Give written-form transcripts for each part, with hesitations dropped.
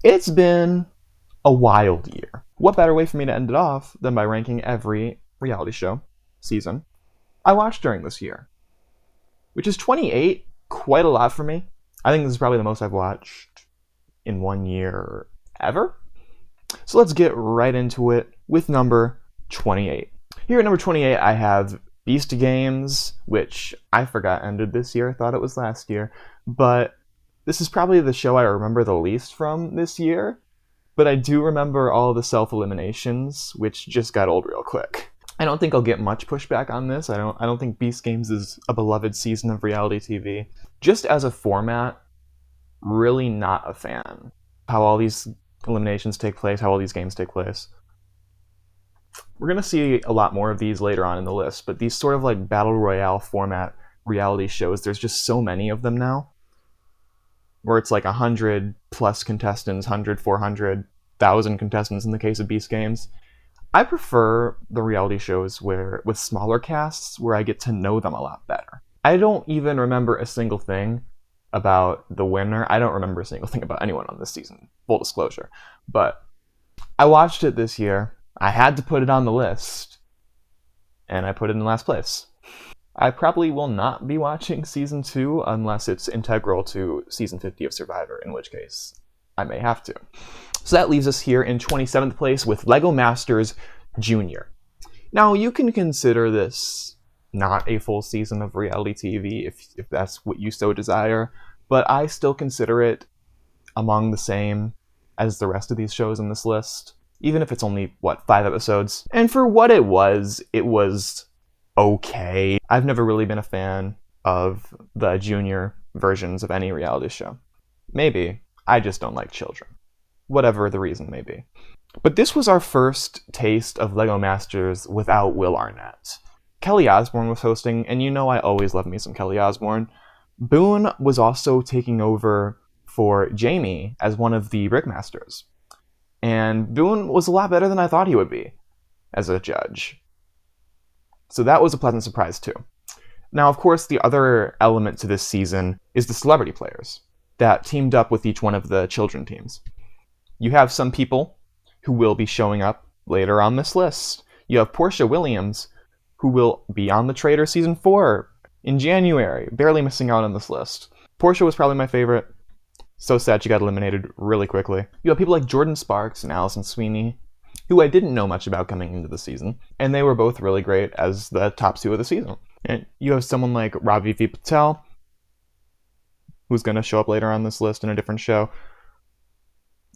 It's been a wild year. What better way for me to end it off than by ranking every reality show season I watched during this year? Which is 28, quite a lot for me. I think this is probably the most I've watched in 1 year ever. So let's get right into it with number 28. Here at number 28, I have Beast Games, which I forgot ended this year. I thought it was last year. But this is probably the show I remember the least from this year. But I do remember all the self-eliminations, which just got old real quick. I don't think I'll get much pushback on this. I don't think Beast Games is a beloved season of reality TV. Just as a format, really not a fan. How all these eliminations take place, how all these games take place. We're going to see a lot more of these later on in the list, but these sort of like battle royale format reality shows, there's just so many of them now, where it's like 100 plus contestants, 100, 400, 1,000 contestants in the case of Beast Games. I prefer the reality shows where with smaller casts where I get to know them a lot better. I don't even remember a single thing about the winner. I don't remember a single thing about anyone on this season, full disclosure. But I watched it this year. I had to put it on the list, and I put it in last place. I probably will not be watching Season 2 unless it's integral to Season 50 of Survivor, in which case I may have to. So that leaves us here in 27th place with LEGO Masters Junior. Now, you can consider this not a full season of reality TV if that's what you so desire, but I still consider it among the same as the rest of these shows in this list, even if it's only, 5 episodes. And for what it was okay. I've never really been a fan of the junior versions of any reality show. Maybe I just don't like children. Whatever the reason may be. But this was our first taste of LEGO Masters without Will Arnett. Kelly Osbourne was hosting, and you know I always love me some Kelly Osbourne. Boone was also taking over for Jamie as one of the Brickmasters. And Boone was a lot better than I thought he would be as a judge. So that was a pleasant surprise too. Now, of course, the other element to this season is the celebrity players that teamed up with each one of the children teams. You have some people who will be showing up later on this list. You have Portia Williams, who will be on the Traitors Season 4 in January, barely missing out on this list. Portia was probably my favorite. So sad she got eliminated really quickly. You have people like Jordan Sparks and Allison Sweeney, who I didn't know much about coming into the season, and they were both really great as the top 2 of the season. And you have someone like Ravi V. Patel, who's going to show up later on this list in a different show.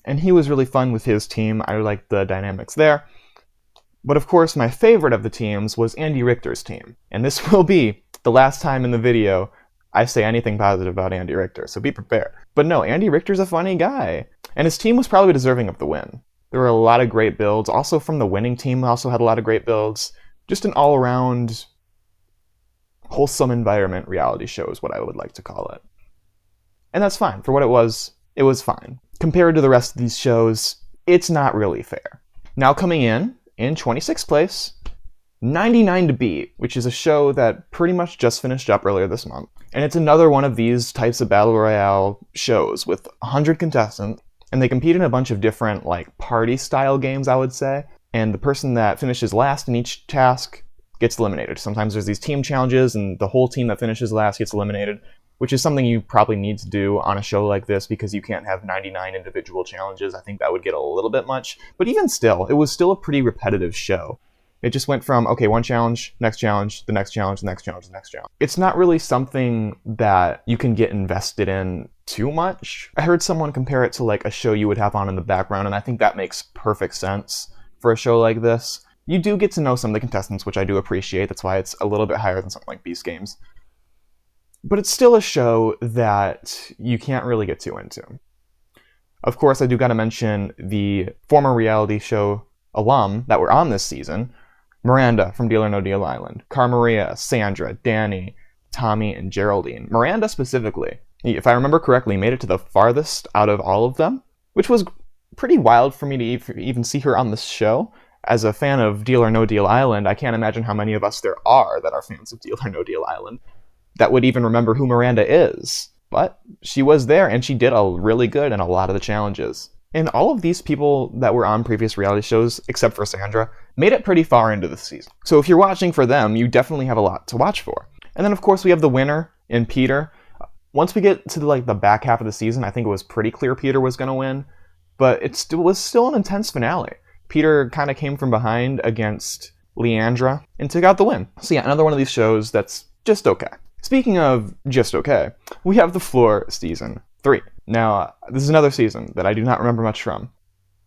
And he was really fun with his team. I liked the dynamics there. But of course, my favorite of the teams was Andy Richter's team. And this will be the last time in the video I say anything positive about Andy Richter, so be prepared. But no, Andy Richter's a funny guy. And his team was probably deserving of the win. There were a lot of great builds. Also from the winning team also had a lot of great builds. Just an all-around wholesome environment reality show is what I would like to call it. And that's fine. For what it was fine. Compared to the rest of these shows, it's not really fair. Now coming in 26th place, 99 to Beat, which is a show that pretty much just finished up earlier this month. And it's another one of these types of battle royale shows with 100 contestants, and they compete in a bunch of different like party-style games, I would say. And the person that finishes last in each task gets eliminated. Sometimes there's these team challenges, and the whole team that finishes last gets eliminated, which is something you probably need to do on a show like this because you can't have 99 individual challenges. I think that would get a little bit much. But even still, it was still a pretty repetitive show. It just went from, okay, one challenge, next challenge, the next challenge, the next challenge, the next challenge. It's not really something that you can get invested in too much. I heard someone compare it to like a show you would have on in the background, and I think that makes perfect sense for a show like this. You do get to know some of the contestants, which I do appreciate. That's why it's a little bit higher than something like Beast Games. But it's still a show that you can't really get too into. Of course, I do gotta mention the former reality show alum that were on this season. Miranda from Deal or No Deal Island, Carmaria, Sandra, Danny, Tommy, and Geraldine. Miranda specifically, if I remember correctly, made it to the farthest out of all of them, which was pretty wild for me to even see her on this show. As a fan of Deal or No Deal Island, I can't imagine how many of us there are that are fans of Deal or No Deal Island that would even remember who Miranda is. But she was there, and she did a really good in a lot of the challenges. And all of these people that were on previous reality shows, except for Sandra, made it pretty far into the season. So if you're watching for them, you definitely have a lot to watch for. And then, of course, we have the winner in Peter. Once we get to the back half of the season, I think it was pretty clear Peter was going to win, but it was still an intense finale. Peter kind of came from behind against Leandra and took out the win. So yeah, another one of these shows that's just okay. Speaking of just okay, we have The Floor Season 3. Now, this is another season that I do not remember much from.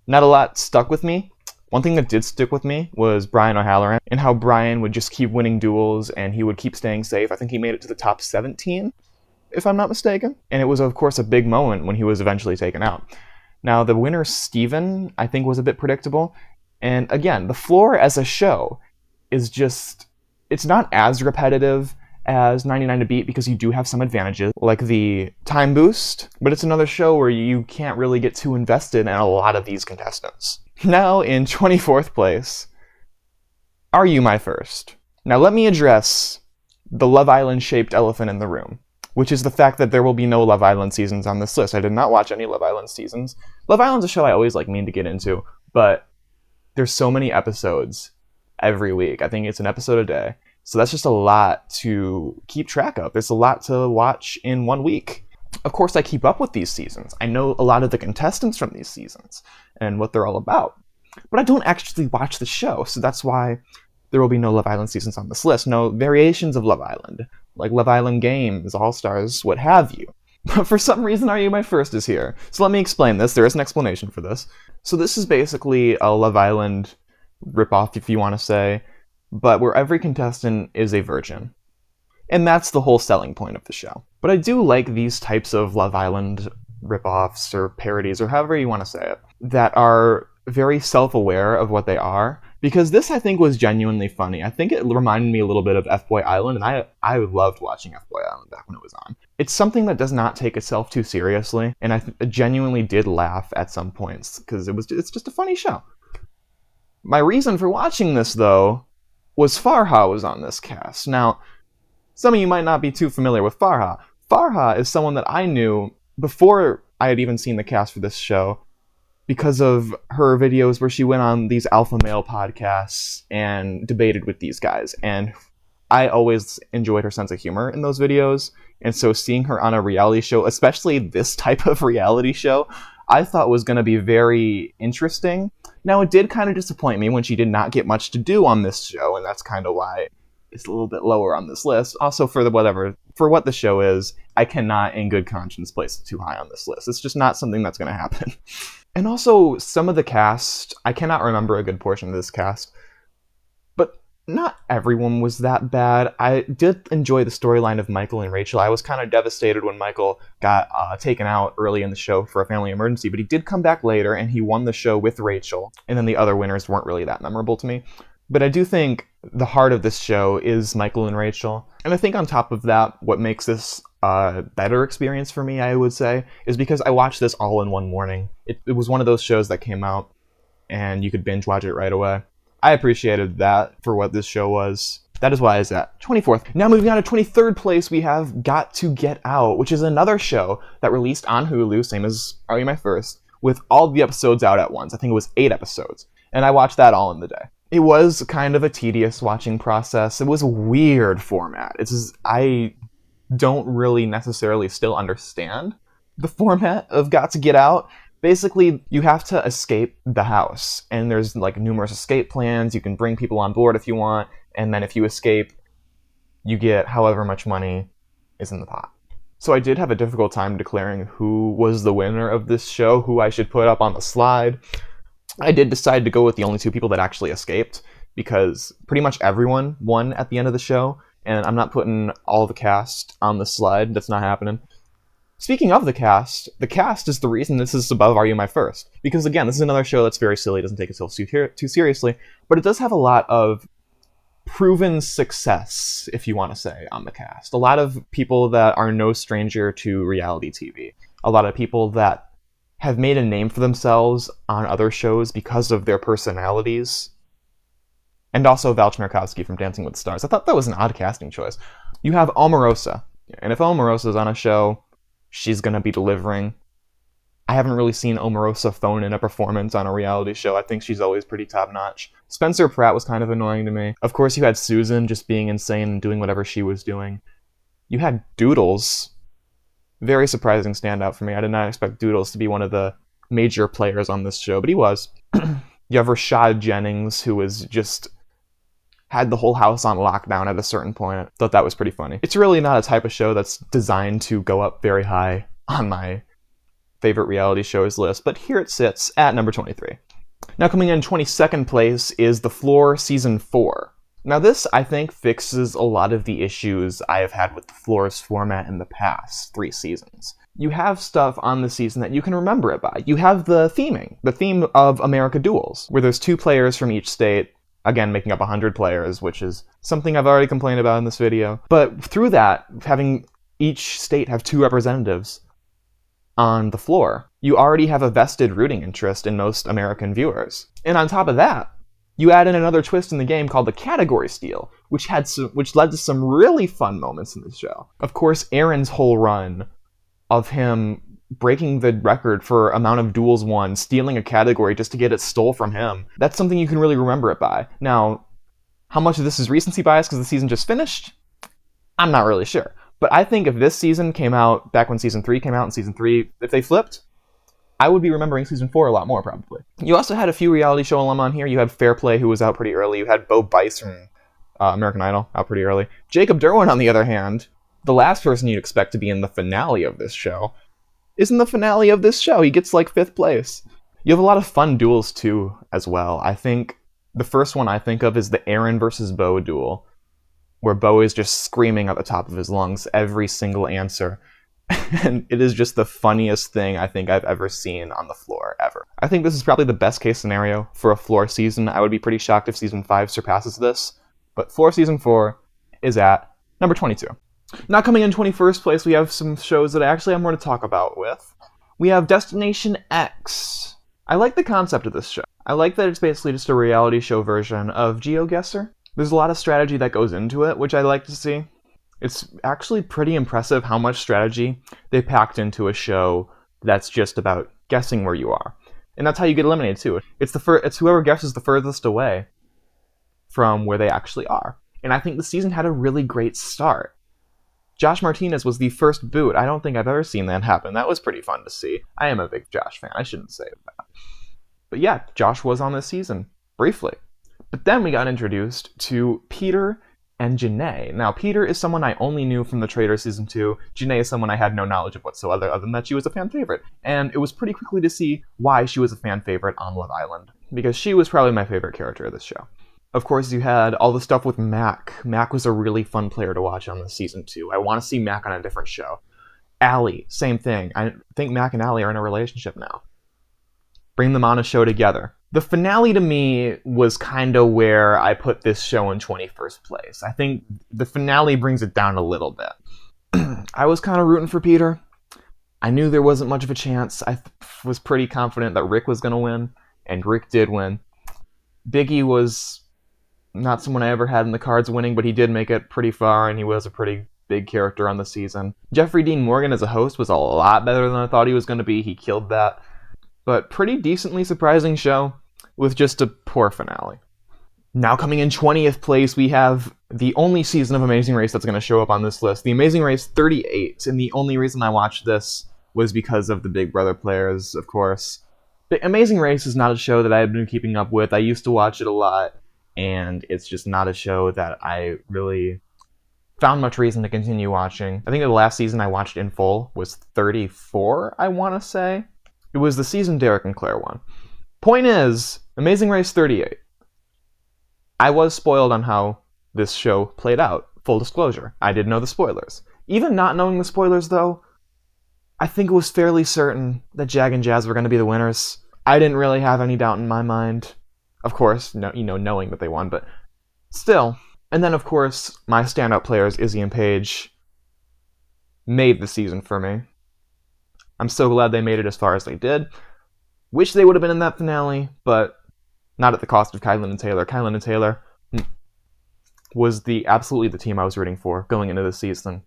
Not a lot stuck with me. One thing that did stick with me was Brian O'Halloran, and how Brian would just keep winning duels and he would keep staying safe. I think he made it to the top 17, if I'm not mistaken. And it was, of course, a big moment when he was eventually taken out. Now, the winner, Steven, I think was a bit predictable. And again, The Floor as a show is just, it's not as repetitive as 99 to Beat because you do have some advantages, like the time boost, but it's another show where you can't really get too invested in a lot of these contestants. Now, in 24th place, Are You My First? Now, let me address the Love Island-shaped elephant in the room, which is the fact that there will be no Love Island seasons on this list. I did not watch any Love Island seasons. Love Island's a show I always mean to get into, but there's so many episodes every week. I think it's an episode a day. So that's just a lot to keep track of. There's a lot to watch in 1 week. Of course, I keep up with these seasons. I know a lot of the contestants from these seasons and what they're all about. But I don't actually watch the show, so that's why there will be no Love Island seasons on this list. No variations of Love Island, like Love Island Games, All-Stars, what have you. But for some reason, Are You My First is here. So let me explain this. There is an explanation for this. So this is basically a Love Island ripoff, if you want to say, but where every contestant is a virgin. And that's the whole selling point of the show. But I do like these types of Love Island ripoffs or parodies, or however you want to say it, that are very self-aware of what they are. Because this, I think, was genuinely funny. I think it reminded me a little bit of F-Boy Island, and I loved watching F-Boy Island back when it was on. It's something that does not take itself too seriously, and I genuinely did laugh at some points, because it's just a funny show. My reason for watching this, though, was Farha was on this cast. Now, some of you might not be too familiar with Farha. Farha is someone that I knew before I had even seen the cast for this show because of her videos where she went on these alpha male podcasts and debated with these guys. And I always enjoyed her sense of humor in those videos. And so seeing her on a reality show, especially this type of reality show, I thought was going to be very interesting. Now, it did kind of disappoint me when she did not get much to do on this show, and that's kind of why it's a little bit lower on this list. Also, for what the show is, I cannot in good conscience place it too high on this list. It's just not something that's going to happen. And also, some of the cast, I cannot remember a good portion of this cast, but not everyone was that bad. I did enjoy the storyline of Michael and Rachel. I was kind of devastated when Michael got taken out early in the show for a family emergency, but he did come back later, and he won the show with Rachel, and then the other winners weren't really that memorable to me. But I do think the heart of this show is Michael and Rachel. And I think on top of that, what makes this a better experience for me, I would say, is because I watched this all in one morning. It was one of those shows that came out, and you could binge watch it right away. I appreciated that for what this show was. That is why it's at 24th. Now moving on to 23rd place, we have Got to Get Out, which is another show that released on Hulu, same as Are You My First, with all the episodes out at once. I think it was 8 episodes. And I watched that all in the day. It was kind of a tedious watching process. It was a weird format. I don't really necessarily still understand the format of Got to Get Out. Basically, you have to escape the house, and there's numerous escape plans. You can bring people on board if you want, and then if you escape, you get however much money is in the pot. So I did have a difficult time declaring who was the winner of this show, who I should put up on the slide. I did decide to go with the only 2 people that actually escaped, because pretty much everyone won at the end of the show, and I'm not putting all the cast on the slide. That's not happening. Speaking of the cast is the reason this is above Are You My First. Because again, this is another show that's very silly, doesn't take itself too seriously, but it does have a lot of proven success, if you want to say, on the cast. A lot of people that are no stranger to reality TV. A lot of people that have made a name for themselves on other shows because of their personalities. And also Val Chmerkovskiy from Dancing with the Stars. I thought that was an odd casting choice. You have Omarosa. And if Omarosa's on a show, she's going to be delivering. I haven't really seen Omarosa phone in a performance on a reality show. I think she's always pretty top-notch. Spencer Pratt was kind of annoying to me. Of course, you had Susan just being insane and doing whatever she was doing. You had Doodles. Very surprising standout for me. I did not expect Doodles to be one of the major players on this show, but he was. You have Rashad Jennings, who was just had the whole house on lockdown at a certain point. Thought that was pretty funny. It's really not a type of show that's designed to go up very high on my favorite reality shows list, but here it sits at number 23. Now coming in 22nd place is The Floor Season 4. Now this, I think, fixes a lot of the issues I have had with The Floor's format in the past 3 seasons. You have stuff on the season that you can remember it by. You have the theming, the theme of America Duels, where there's 2 players from each state, again, making up 100 players, which is something I've already complained about in this video. But through that, having each state have 2 representatives on the floor, you already have a vested rooting interest in most American viewers. And on top of that, you add in another twist in the game called the category steal, which led to some really fun moments in the show. Of course, Aaron's whole run of him breaking the record for amount of duels won, stealing a category just to get it stole from him, that's something you can really remember it by. Now, how much of this is recency bias because the season just finished? I'm not really sure. But I think if this season came out back when Season 3 came out, and Season 3, if they flipped, I would be remembering Season 4 a lot more, probably. You also had a few reality show alum on here. You had Fair Play, who was out pretty early. You had Bo Bice from American Idol, out pretty early. Jacob Derwin, on the other hand, the last person you'd expect to be in the finale of this show, is in the finale of this show. He gets, like, 5th place. You have a lot of fun duels, too, as well. I think the first one I think of is the Aaron versus Bo duel, where Bo is just screaming at the top of his lungs every single answer. And it is just the funniest thing I think I've ever seen on the floor, ever. I think this is probably the best case scenario for a floor season. I would be pretty shocked if Season 5 surpasses this. But Floor Season 4 is at number 22. Now coming in 21st place, we have some shows that I actually have more to talk about with. We have Destination X. I like the concept of this show. I like that it's basically just a reality show version of GeoGuessr. There's a lot of strategy that goes into it, which I like to see. It's actually pretty impressive how much strategy they packed into a show that's just about guessing where you are. And that's how you get eliminated, too. It's whoever guesses the furthest away from where they actually are. And I think the season had a really great start. Josh Martinez was the first boot. I don't think I've ever seen that happen. That was pretty fun to see. I am a big Josh fan. I shouldn't say that. But yeah, Josh was on this season, briefly. But then we got introduced to Peter and Janae. Now, Peter is someone I only knew from the Traitors Season 2. Janae is someone I had no knowledge of whatsoever, other than that she was a fan favorite. And it was pretty quickly to see why she was a fan favorite on Love Island, because she was probably my favorite character of this show. Of course, you had all the stuff with Mac. Mac was a really fun player to watch on this Season 2. I want to see Mac on a different show. Allie, same thing. I think Mac and Allie are in a relationship now. Bring them on a show together. The finale to me was kind of where I put this show in 21st place. I think the finale brings it down a little bit. I was kind of rooting for Peter. I knew there wasn't much of a chance. I was pretty confident that Rick was going to win, and Rick did win. Biggie was not someone I ever had in the cards winning, but he did make it pretty far, and he was a pretty big character on the season. Jeffrey Dean Morgan as a host was a lot better than I thought he was going to be. He killed that. But pretty decently surprising show with just a poor finale. Now coming in 20th place, we have the only season of Amazing Race that's going to show up on this list, The Amazing Race 38. And the only reason I watched this was because of the Big Brother players, of course. But Amazing Race is not a show that I've been keeping up with. I used to watch it a lot, and it's just not a show that I really found much reason to continue watching. I think the last season I watched in full was 34, I want to say. It was the season Derek and Claire won. Point is, Amazing Race 38. I was spoiled on how this show played out. Full disclosure, I didn't know the spoilers. Even not knowing the spoilers, though, I think it was fairly certain that Jag and Jazz were going to be the winners. I didn't really have any doubt in my mind. Of course, knowing that they won, but still. And then, of course, my standout players, Izzy and Paige, made the season for me. I'm so glad they made it as far as they did. Wish they would have been in that finale, but not at the cost of Kylan and Taylor. Kylan and Taylor was absolutely the team I was rooting for going into this season.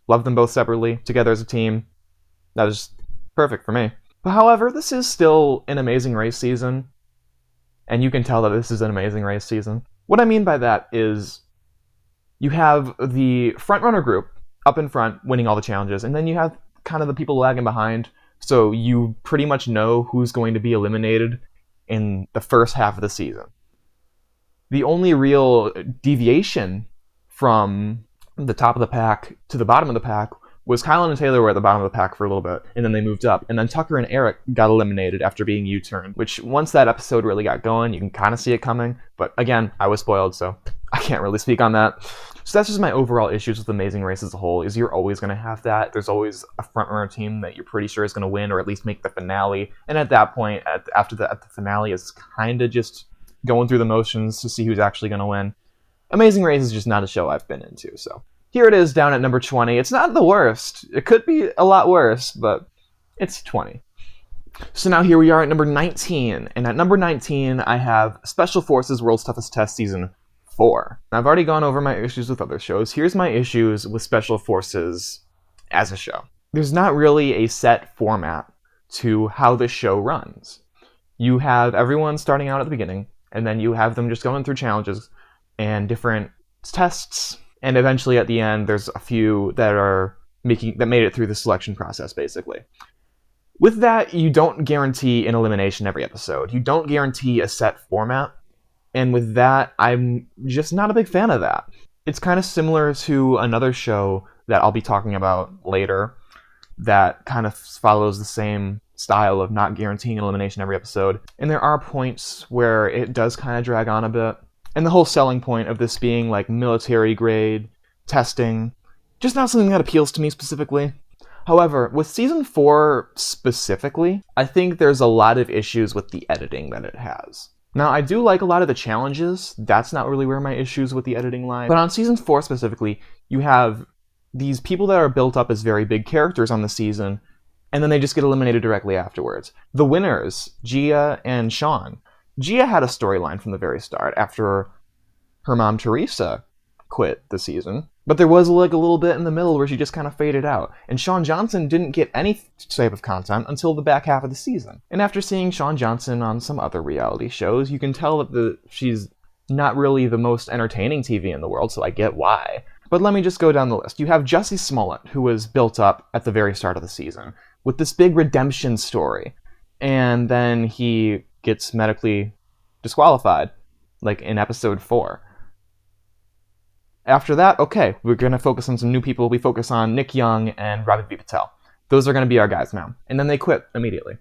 Loved them both separately, together as a team. That was perfect for me. But however, this is still an Amazing Race season, and you can tell that this is an Amazing Race season. What I mean by that is you have the frontrunner group up in front winning all the challenges, and then you have kind of the people lagging behind, so you pretty much know who's going to be eliminated in the first half of the season. The only real deviation from the top of the pack to the bottom of the pack was Kylan and Taylor were at the bottom of the pack for a little bit, and then they moved up. And then Tucker and Eric got eliminated after being U-turned, which once that episode really got going, you can kind of see it coming. But again, I was spoiled, so I can't really speak on that. So that's just my overall issues with Amazing Race as a whole, is you're always going to have that. There's always a frontrunner team that you're pretty sure is going to win, or at least make the finale. And at that point, after the finale, is kind of just going through the motions to see who's actually going to win. Amazing Race is just not a show I've been into, so here it is down at number 20. It's not the worst. It could be a lot worse, but it's 20. So now here we are at number 19, and at number 19 I have Special Forces World's Toughest Test Season 4. Now, I've already gone over my issues with other shows. Here's my issues with Special Forces as a show. There's not really a set format to how the show runs. You have everyone starting out at the beginning, and then you have them just going through challenges and different tests, and eventually at the end there's a few that made it through the selection process, basically. With that, you don't guarantee an elimination every episode. You don't guarantee a set format, and with that, I'm just not a big fan of that. It's kind of similar to another show that I'll be talking about later that kind of follows the same style of not guaranteeing an elimination every episode, and there are points where it does kind of drag on a bit. And the whole selling point of this being like military grade testing, just not something that appeals to me specifically. However, with season 4 specifically, I think there's a lot of issues with the editing that it has. Now, I do like a lot of the challenges. That's not really where my issues with the editing lie. But on season 4 specifically, you have these people that are built up as very big characters on the season, and then they just get eliminated directly afterwards. The winners, Gia and Sean. Gia had a storyline from the very start after her mom, Teresa, quit the season. But there was like a little bit in the middle where she just kind of faded out. And Sean Johnson didn't get any type of content until the back half of the season. And after seeing Sean Johnson on some other reality shows, you can tell that she's not really the most entertaining TV in the world, so I get why. But let me just go down the list. You have Jussie Smollett, who was built up at the very start of the season with this big redemption story. And then he gets medically disqualified, like in episode 4. After that, okay, we're going to focus on some new people. We focus on Nick Young and Ravi V. Patel. Those are going to be our guys now. And then they quit immediately.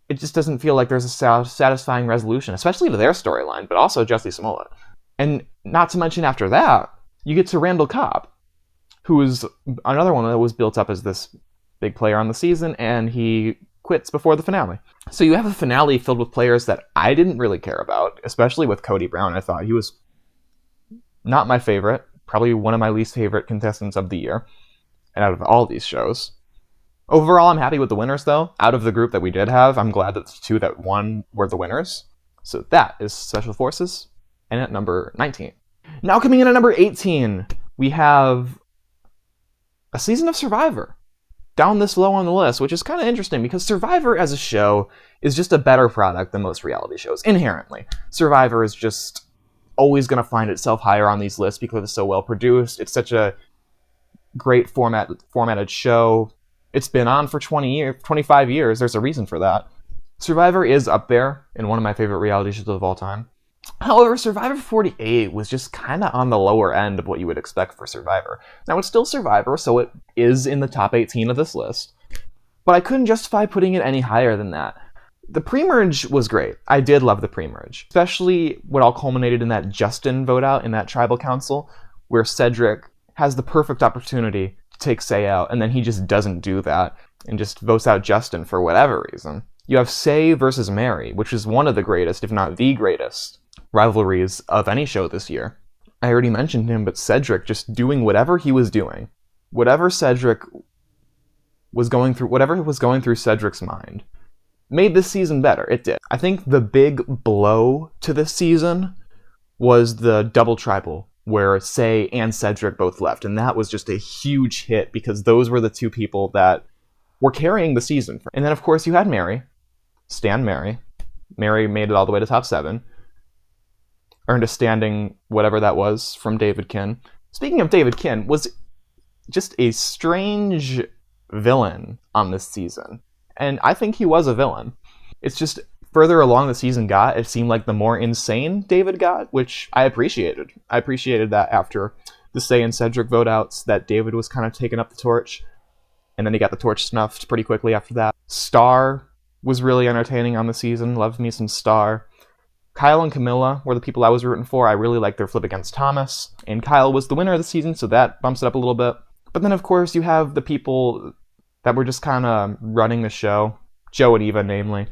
It just doesn't feel like there's a satisfying resolution, especially to their storyline, but also Jussie Smollett. And not to mention after that, you get to Randall Cobb, who is another one that was built up as this big player on the season, and he quits before the finale. So you have a finale filled with players that I didn't really care about, especially with Cody Brown. I thought he was not my favorite, probably one of my least favorite contestants of the year, and out of all these shows. Overall, I'm happy with the winners, though. Out of the group that we did have, I'm glad that the 2 that won were the winners. So that is Special Forces, and at number 19. Now coming in at number 18, we have a season of Survivor. Down this low on the list, which is kind of interesting because Survivor as a show is just a better product than most reality shows, inherently. Survivor is just always going to find itself higher on these lists because it's so well produced. It's such a great formatted show. It's been on for 25 years. There's a reason for that. Survivor is up there in one of my favorite reality shows of all time. However, Survivor 48 was just kind of on the lower end of what you would expect for Survivor. Now, it's still Survivor, so it is in the top 18 of this list, but I couldn't justify putting it any higher than that. The pre-merge was great. I did love the pre-merge, especially what all culminated in that Justin vote out in that tribal council, where Cedric has the perfect opportunity to take Say out, and then he just doesn't do that and just votes out Justin for whatever reason. You have Say versus Mary, which is one of the greatest, if not the greatest, rivalries of any show this year. I already mentioned him, but Cedric just doing whatever he was doing, whatever was going through Cedric's mind, made this season better. It did. I think the big blow to this season was the double tribal, where Say and Cedric both left, and that was just a huge hit because those were the 2 people that were carrying the season. And then, of course, you had Mary, Stan Mary. Mary made it all the way to top 7. Earned a standing, whatever that was, from David Kin. Speaking of David Kin, was just a strange villain on this season. And I think he was a villain. It's just further along the season got, it seemed like the more insane David got, which I appreciated. I appreciated that after the Say and Cedric vote outs, that David was kind of taking up the torch. And then he got the torch snuffed pretty quickly after that. Star was really entertaining on the season. Loved me some Star. Kyle and Camilla were the people I was rooting for. I really liked their flip against Thomas. And Kyle was the winner of the season, so that bumps it up a little bit. But then, of course, you have the people that were just kind of running the show. Joe and Eva, namely.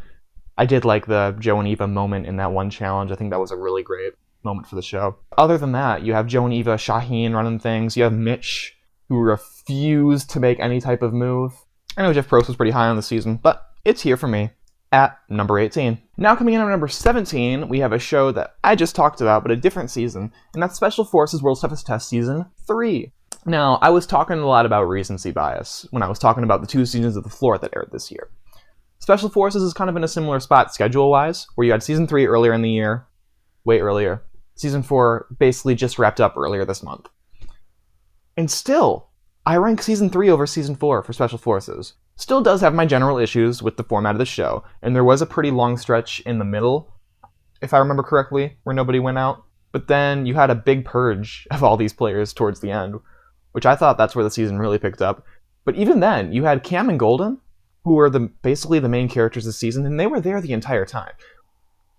I did like the Joe and Eva moment in that one challenge. I think that was a really great moment for the show. Other than that, you have Joe and Eva, Shaheen running things. You have Mitch, who refused to make any type of move. I know Jeff Probst was pretty high on the season, but it's here for me at number 18. Now coming in at number 17, we have a show that I just talked about, but a different season, and that's Special Forces World's Toughest Test Season 3. Now, I was talking a lot about recency bias when I was talking about the 2 seasons of The Floor that aired this year. Special Forces is kind of in a similar spot schedule-wise, where you had Season 3 earlier in the year, way earlier. Season 4 basically just wrapped up earlier this month. And still, I rank Season 3 over Season 4 for Special Forces. Still does have my general issues with the format of the show, and there was a pretty long stretch in the middle, if I remember correctly, where nobody went out. But then you had a big purge of all these players towards the end, which I thought that's where the season really picked up. But even then, you had Cam and Golden, who were basically the main characters this season, and they were there the entire time.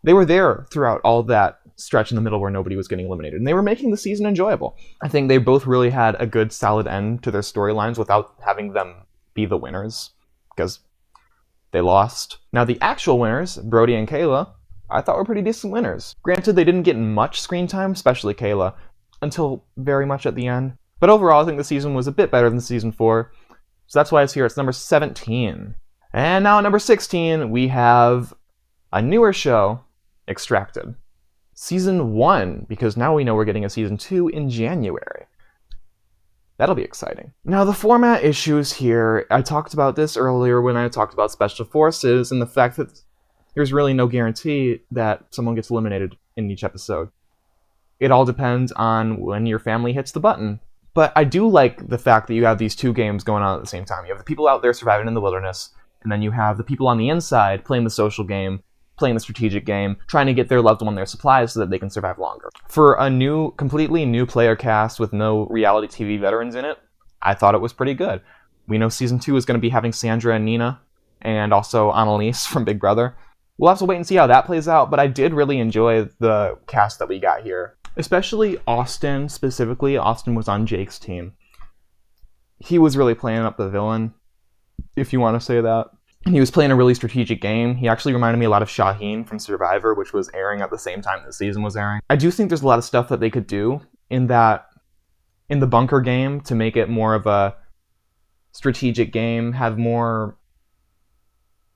They were there throughout all that stretch in the middle where nobody was getting eliminated, and they were making the season enjoyable. I think they both really had a good, solid end to their storylines without having them be the winners, because they lost. Now, the actual winners, Brody and Kayla, I thought were pretty decent winners. Granted, they didn't get much screen time, especially Kayla, until very much at the end. But overall, I think the season was a bit better than Season 4, so that's why it's here. It's number 17. And now at number 16, we have a newer show, Extracted. Season 1, because now we know we're getting a Season 2 in January. That'll be exciting. Now, the format issues here, I talked about this earlier when I talked about Special Forces and the fact that there's really no guarantee that someone gets eliminated in each episode. It all depends on when your family hits the button. But I do like the fact that you have these 2 games going on at the same time. You have the people out there surviving in the wilderness, and then you have the people on the inside playing the social game, playing the strategic game, trying to get their loved one their supplies so that they can survive longer. For a completely new player cast with no reality TV veterans in it, I thought it was pretty good. We know Season 2 is going to be having Sandra and Nina, and also Annalise from Big Brother. We'll have to wait and see how that plays out, but I did really enjoy the cast that we got here. Especially Austin, specifically. Austin was on Jake's team. He was really playing up the villain, if you want to say that. And he was playing a really strategic game. He actually reminded me a lot of Shaheen from Survivor, which was airing at the same time the season was airing. I do think there's a lot of stuff that they could do in the bunker game to make it more of a strategic game, have more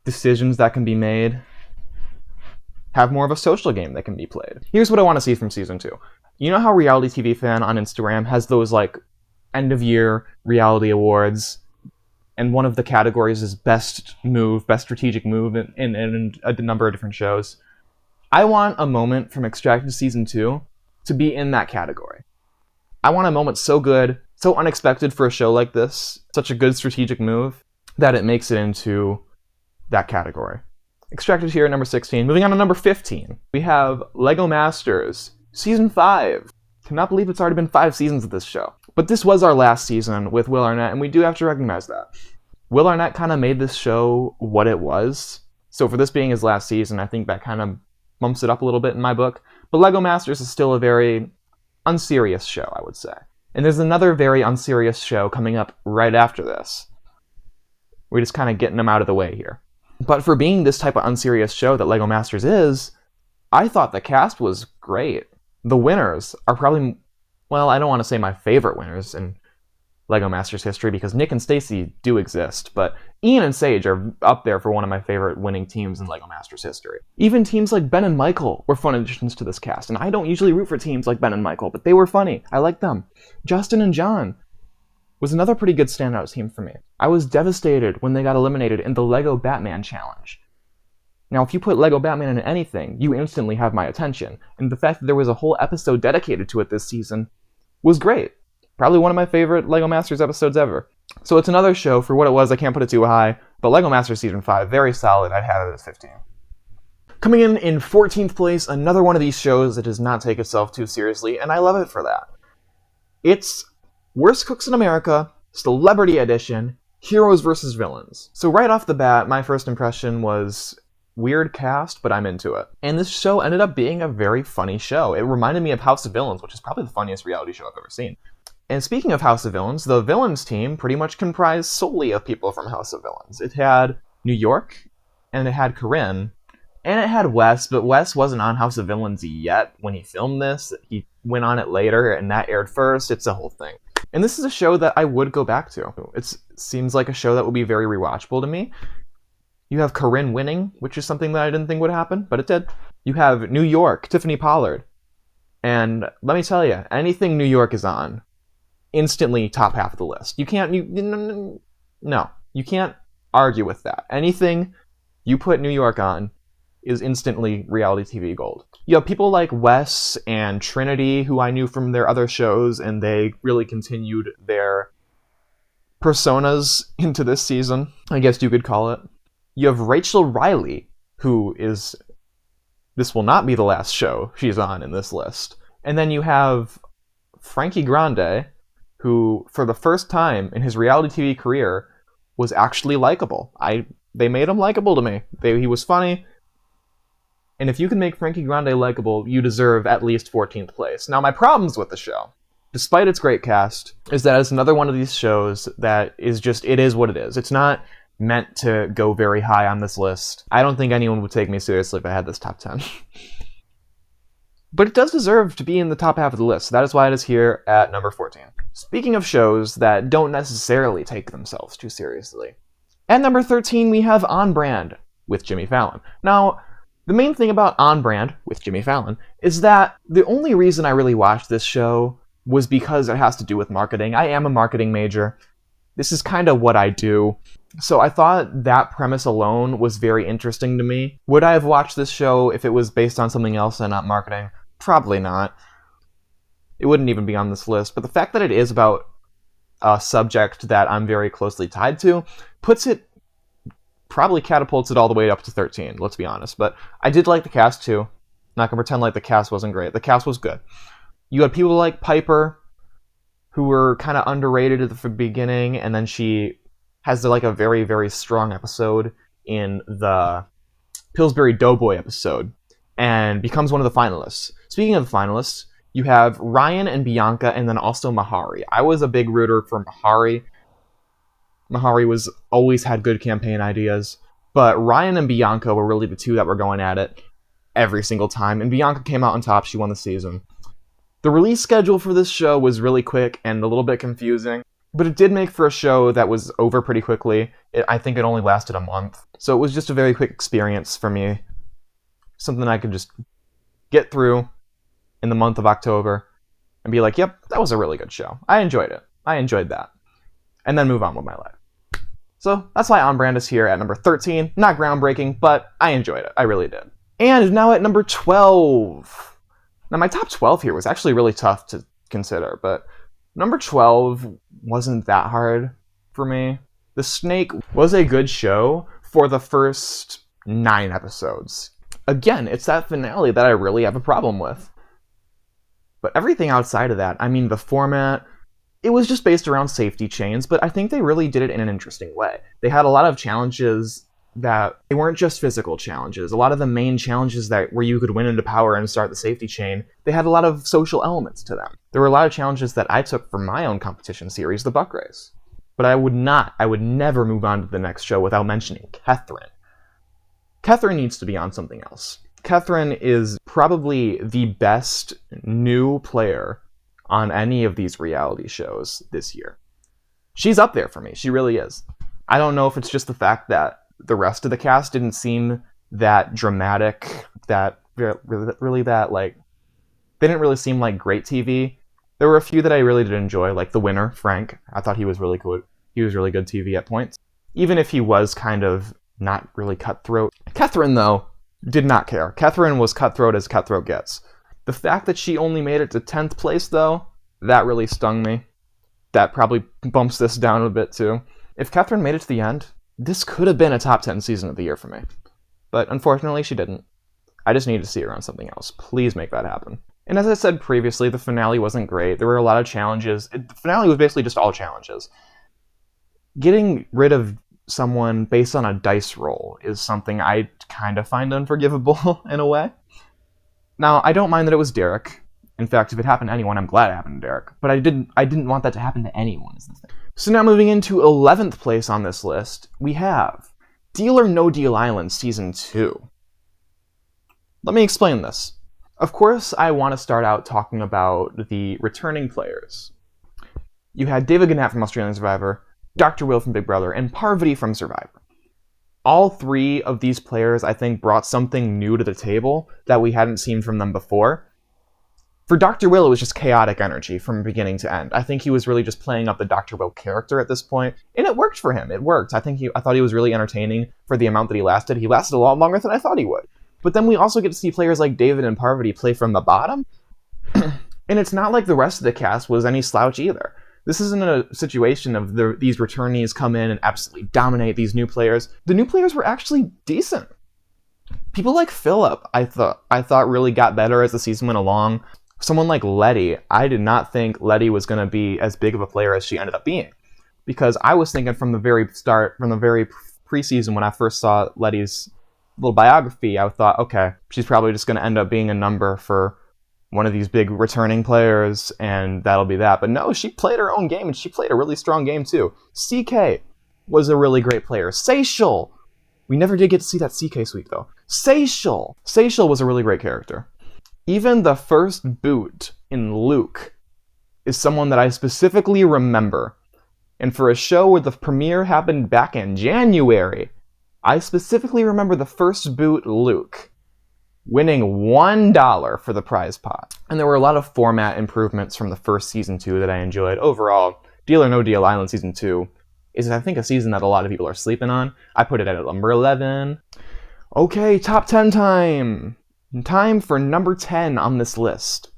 decisions that can be made, have more of a social game that can be played. Here's what I want to see from Season 2. You know how Reality TV Fan on Instagram has those end-of-year reality awards, and one of the categories is best strategic move in a number of different shows? I want a moment from Extracted Season 2 to be in that category. I want a moment so good, so unexpected for a show like this, such a good strategic move, that it makes it into that category. Extracted here at number 16. Moving on to number 15. We have Lego Masters, Season 5. Cannot believe it's already been 5 seasons of this show. But this was our last season with Will Arnett, and we do have to recognize that. Will Arnett kind of made this show what it was. So for this being his last season, I think that kind of bumps it up a little bit in my book. But Lego Masters is still a very unserious show, I would say. And there's another very unserious show coming up right after this. We're just kind of getting them out of the way here. But for being this type of unserious show that Lego Masters is, I thought the cast was great. The winners are probably, well, I don't want to say my favorite winners in Lego Masters history, because Nick and Stacy do exist, but Ian and Sage are up there for one of my favorite winning teams in Lego Masters history. Even teams like Ben and Michael were fun additions to this cast, and I don't usually root for teams like Ben and Michael, but they were funny. I like them. Justin and John. was another pretty good standout team for me. I was devastated when they got eliminated in the Lego Batman Challenge. Now, if you put Lego Batman in anything, you instantly have my attention, and the fact that there was a whole episode dedicated to it this season was great. Probably one of my favorite LEGO Masters episodes ever. So it's another show. For what it was, I can't put it too high, but LEGO Masters Season 5, very solid. I'd have it at 15. Coming in 14th place, another one of these shows that does not take itself too seriously, and I love it for that. It's Worst Cooks in America, Celebrity Edition, Heroes vs. Villains. So right off the bat, my first impression was weird cast, but I'm into it. And this show ended up being a very funny show. It reminded me of House of Villains, which is probably the funniest reality show I've ever seen. And speaking of House of Villains, the Villains team pretty much comprised solely of people from House of Villains. It had New York, and it had Corinne, and it had Wes, but Wes wasn't on House of Villains yet when he filmed this. He went on it later, and that aired first. It's a whole thing. And this is a show that I would go back to. It seems like a show that would be very rewatchable to me. You have Corinne winning, which is something that I didn't think would happen, but it did. You have New York, Tiffany Pollard. And let me tell you, anything New York is on, instantly top half of the list. You can't argue with that. Anything you put New York on is instantly reality TV gold. You have people like Wes and Trinity, who I knew from their other shows, and they really continued their personas into this season, I guess you could call it. You have Rachel Riley, who is... This will not be the last show she's on in this list. And then you have Frankie Grande, who, for the first time in his reality TV career, was actually likable. They made him likable to me. He was funny. And if you can make Frankie Grande likable, you deserve at least 14th place. Now, my problems with the show, despite its great cast, is that it's another one of these shows that is just, it is what it is. It's not meant to go very high on this list. I don't think anyone would take me seriously if I had this top 10. But it does deserve to be in the top half of the list. That is why it is here at number 14. Speaking of shows that don't necessarily take themselves too seriously, at number 13 we have On Brand with Jimmy Fallon. Now, the main thing about On Brand with Jimmy Fallon is that the only reason I really watched this show was because it has to do with marketing. I am a marketing major. This is kind of what I do. So I thought that premise alone was very interesting to me. Would I have watched this show if it was based on something else and not marketing? Probably not. It wouldn't even be on this list. But the fact that it is about a subject that I'm very closely tied to probably catapults it all the way up to 13, let's be honest. But I did like the cast too. Not gonna pretend like the cast wasn't great. The cast was good. You had people like Piper, who were kind of underrated at the beginning, and then she has like a very, very strong episode in the Pillsbury Doughboy episode, and becomes one of the finalists. Speaking of the finalists, you have Ryan and Bianca, and then also Mahari. I was a big rooter for Mahari. Mahari always had good campaign ideas, but Ryan and Bianca were really the two that were going at it every single time, and Bianca came out on top. She won the season. The release schedule for this show was really quick and a little bit confusing, but it did make for a show that was over pretty quickly. I think it only lasted a month, so it was just a very quick experience for me. Something I could just get through in the month of October and be like, yep, that was a really good show. I enjoyed it. I enjoyed that. And then move on with my life. So that's why On Brand is here at number 13. Not groundbreaking, but I enjoyed it. I really did. And now at number 12. Now my top 12 here was actually really tough to consider, but number 12 wasn't that hard for me. The Snake was a good show for the first 9 episodes. Again, it's that finale that I really have a problem with. But everything outside of that, I mean, the format, it was just based around safety chains, but I think they really did it in an interesting way. They had a lot of challenges that they weren't just physical challenges. A lot of the main challenges where you could win into power and start the safety chain, they had a lot of social elements to them. There were a lot of challenges that I took from my own competition series, the Buck Race. But I would never move on to the next show without mentioning Catherine. Catherine needs to be on something else. Catherine is probably the best new player on any of these reality shows this year. She's up there for me. She really is. I don't know if it's just the fact that the rest of the cast didn't seem that dramatic, that really that, like, they didn't really seem like great TV. There were a few that I really did enjoy, like the winner, Frank. I thought he was really good. He was really good TV at points. Even if he was kind of not really cutthroat. Catherine, though, did not care. Catherine was cutthroat as cutthroat gets. The fact that she only made it to 10th place, though, that really stung me. That probably bumps this down a bit, too. If Catherine made it to the end, this could have been a top 10 season of the year for me. But unfortunately, she didn't. I just needed to see her on something else. Please make that happen. And as I said previously, the finale wasn't great. There were a lot of challenges. The finale was basically just all challenges. Getting rid of someone based on a dice roll is something I kind of find unforgivable in a way. Now, I don't mind that it was Derek. In fact, if it happened to anyone, I'm glad it happened to Derek. But I didn't want that to happen to anyone, is the thing. So now moving into 11th place on this list, we have Deal or No Deal Island Season 2. Let me explain this. Of course, I want to start out talking about the returning players. You had David Gannett from Australian Survivor, Dr. Will from Big Brother, and Parvati from Survivor. All three of these players, I think, brought something new to the table that we hadn't seen from them before. For Dr. Will, it was just chaotic energy from beginning to end. I think he was really just playing up the Dr. Will character at this point, and it worked for him. It worked. I thought he was really entertaining for the amount that he lasted. He lasted a lot longer than I thought he would. But then we also get to see players like David and Parvati play from the bottom, and it's not like the rest of the cast was any slouch either. This isn't a situation of these returnees come in and absolutely dominate these new players. The new players were actually decent. People like Philip, I thought really got better as the season went along. Someone like Letty, I did not think Letty was going to be as big of a player as she ended up being. Because I was thinking from the very start, from the very preseason when I first saw Letty's little biography, I thought, okay, she's probably just going to end up being a number for one of these big returning players, and that'll be that. But no, she played her own game, and she played a really strong game, too. CK was a really great player. Seychel! We never did get to see that CK sweep, though. Seychel was a really great character. Even the first boot in Luke is someone that I specifically remember. And for a show where the premiere happened back in January, I specifically remember the first boot, Luke, winning $1 for the prize pot. And there were a lot of format improvements from the first Season 2 that I enjoyed. Overall, Deal or No Deal Island Season 2 is, I think, a season that a lot of people are sleeping on. I put it at number 11. Okay, top 10 time! Time for number 10 on this list.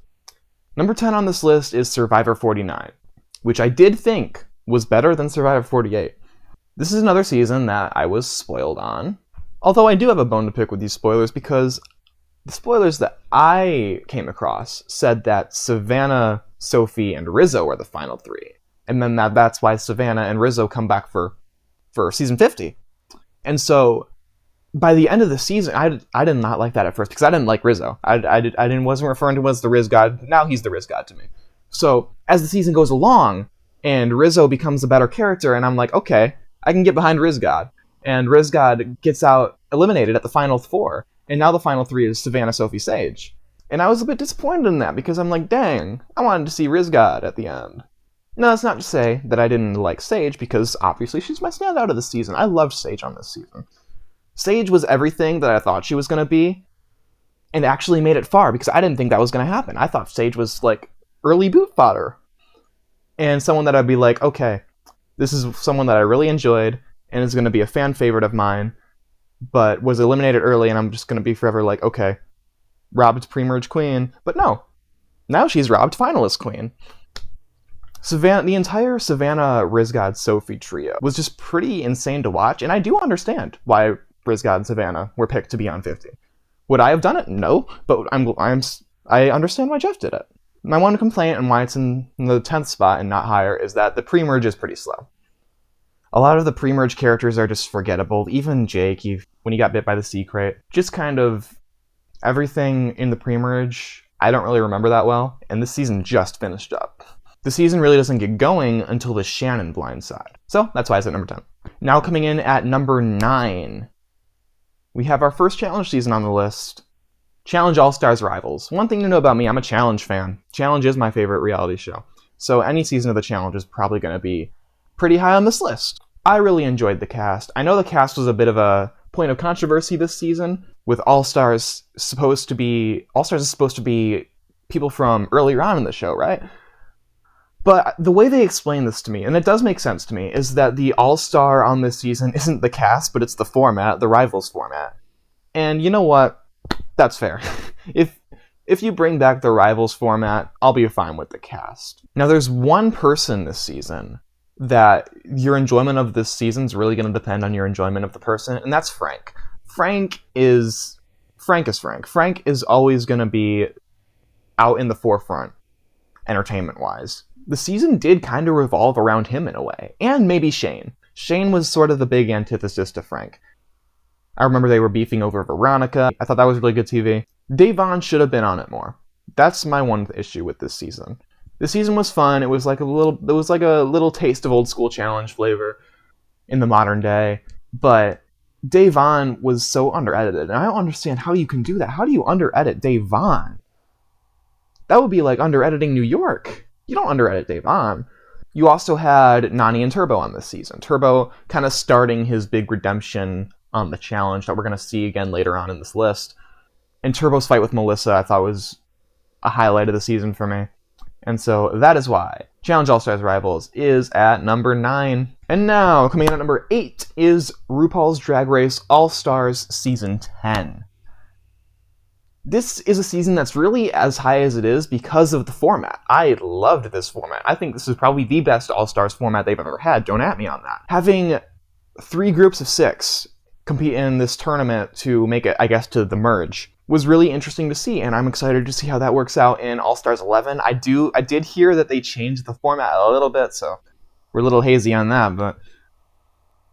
Number 10 on this list is Survivor 49, which I did think was better than Survivor 48. This is another season that I was spoiled on. Although I do have a bone to pick with these spoilers because the spoilers that I came across said that Savannah, Sophie, and Rizzo are the final three. And then that's why Savannah and Rizzo come back for season 50. And so by the end of the season, I did not like that at first because I didn't like Rizzo. I wasn't referring to him as the Riz God. Now he's the Riz God to me. So as the season goes along and Rizzo becomes a better character, and I'm like, okay, I can get behind Riz God. And Riz God gets out eliminated at the final four. And now the final three is Savannah, Sophie, Sage. And I was a bit disappointed in that because I'm like, dang, I wanted to see Riz God at the end. No, that's not to say that I didn't like Sage because obviously she's my standout of the season. I loved Sage on this season. Sage was everything that I thought she was going to be and actually made it far because I didn't think that was going to happen. I thought Sage was like early boot fodder and someone that I'd be like, okay, this is someone that I really enjoyed and is going to be a fan favorite of mine, but was eliminated early and I'm just going to be forever like, okay, robbed pre-merge queen. But no, now she's robbed finalist queen. The entire Savannah, Rizgod, Sophie trio was just pretty insane to watch, and I do understand why Rizgod and Savannah were picked to be on 50. Would I have done it? No, but I understand why Jeff did it. My one complaint and why it's in the 10th spot and not higher is that the pre-merge is pretty slow. A lot of the pre-merge characters are just forgettable. Even Jake, when he got bit by the sea crate, just kind of everything in the pre-merge, I don't really remember that well, and this season just finished up. The season really doesn't get going until the Shannon blindside. So that's why it's at number 10. Now coming in at number 9, we have our first challenge season on the list, Challenge All-Stars Rivals. One thing to know about me, I'm a challenge fan. Challenge is my favorite reality show. So any season of the challenge is probably going to be pretty high on this list. I really enjoyed the cast. I know the cast was a bit of a point of controversy this season, with All-Stars is supposed to be people from earlier on in the show, right? But the way they explain this to me, and it does make sense to me, is that the All-Star on this season isn't the cast, but it's the format, the Rivals format. And you know what? That's fair. If you bring back the Rivals format, I'll be fine with the cast. Now, there's one person this season that your enjoyment of this season is really going to depend on your enjoyment of the person, and that's Frank. Frank is Frank. Frank is always going to be out in the forefront, entertainment-wise. The season did kind of revolve around him in a way, and maybe Shane. Shane was sort of the big antithesis to Frank. I remember they were beefing over Veronica. I thought that was really good TV. Davon should have been on it more. That's my one issue with this season. The season was fun. It was like a little taste of old school challenge flavor in the modern day, but Davon was so under-edited, and I don't understand how you can do that. How do you under-edit Davon? That would be like under-editing New York. You don't under-edit Davon. You also had Nani and Turbo on this season. Turbo kind of starting his big redemption on the challenge that we're going to see again later on in this list. And Turbo's fight with Melissa, I thought, was a highlight of the season for me. And so that is why Challenge All-Stars Rivals is at number 9. And now, coming in at number 8 is RuPaul's Drag Race All-Stars Season 10. This is a season that's really as high as it is because of the format. I loved this format. I think this is probably the best All-Stars format they've ever had. Don't at me on that. Having 3 groups of 6 compete in this tournament to make it, I guess, to the merge was really interesting to see, and I'm excited to see how that works out in All-Stars 11. I did hear that they changed the format a little bit, so we're a little hazy on that, but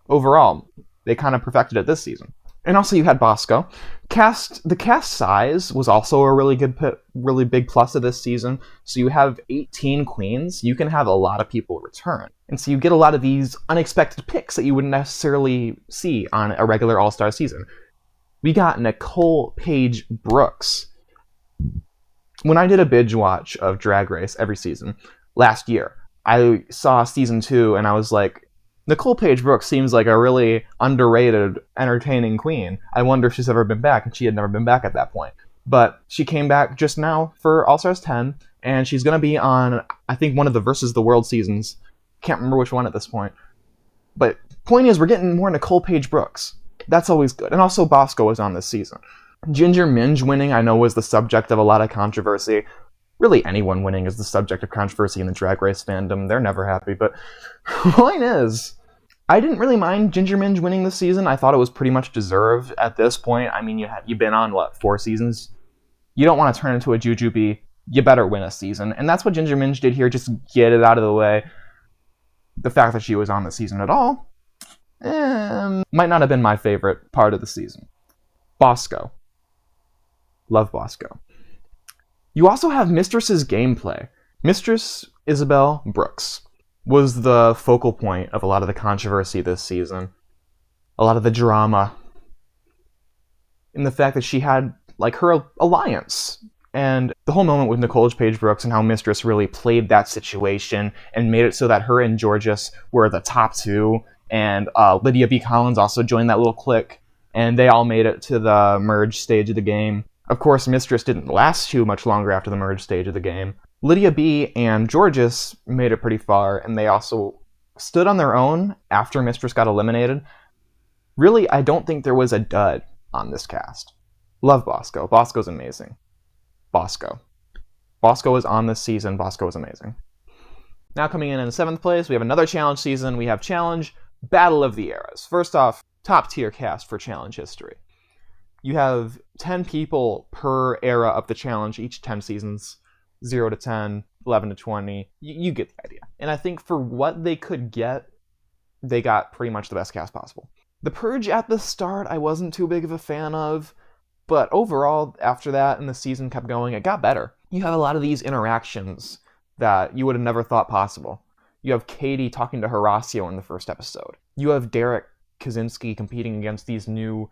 overall, they kind of perfected it this season. And also you had Bosco. The cast size was also a really big plus of this season. So you have 18 queens, you can have a lot of people return. And so you get a lot of these unexpected picks that you wouldn't necessarily see on a regular All-Star season. We got Nicole Paige Brooks. When I did a binge watch of Drag Race every season last year, I saw season 2 and I was like, Nicole Paige Brooks seems like a really underrated, entertaining queen. I wonder if she's ever been back, and she had never been back at that point. But she came back just now for All-Stars 10, and she's going to be on, I think, one of the Versus the World seasons. Can't remember which one at this point. But point is, we're getting more Nicole Paige Brooks. That's always good. And also Bosco was on this season. Ginger Minj winning, I know, was the subject of a lot of controversy. Really, anyone winning is the subject of controversy in the Drag Race fandom. They're never happy, but point is, I didn't really mind Ginger Minj winning this season. I thought it was pretty much deserved at this point. I mean, you've been on, 4 seasons? You don't want to turn into a jujube. You better win a season. And that's what Ginger Minj did here, just get it out of the way. The fact that she was on the season at all might not have been my favorite part of the season. Bosco. Love Bosco. You also have Mistress's gameplay. Mistress Isabel Brooks was the focal point of a lot of the controversy this season. A lot of the drama. In the fact that she had, her alliance. And the whole moment with Nicole Paige Brooks and how Mistress really played that situation and made it so that her and Georges were the top 2. And Lydia B. Collins also joined that little clique. And they all made it to the merge stage of the game. Of course, Mistress didn't last too much longer after the merge stage of the game. Lydia B. and Georges made it pretty far, and they also stood on their own after Mistress got eliminated. Really, I don't think there was a dud on this cast. Love Bosco. Bosco's amazing. Bosco is on this season. Bosco is amazing. Now coming in 7th place, we have another challenge season. We have Challenge Battle of the Eras. First off, top tier cast for challenge history. You have 10 people per era of the challenge, each 10 seasons, 0 to 10, 11 to 20. You get the idea. And I think for what they could get, they got pretty much the best cast possible. The Purge at the start, I wasn't too big of a fan of, but overall, after that and the season kept going, it got better. You have a lot of these interactions that you would have never thought possible. You have Katie talking to Horacio in the first episode. You have Derek Kaczynski competing against these new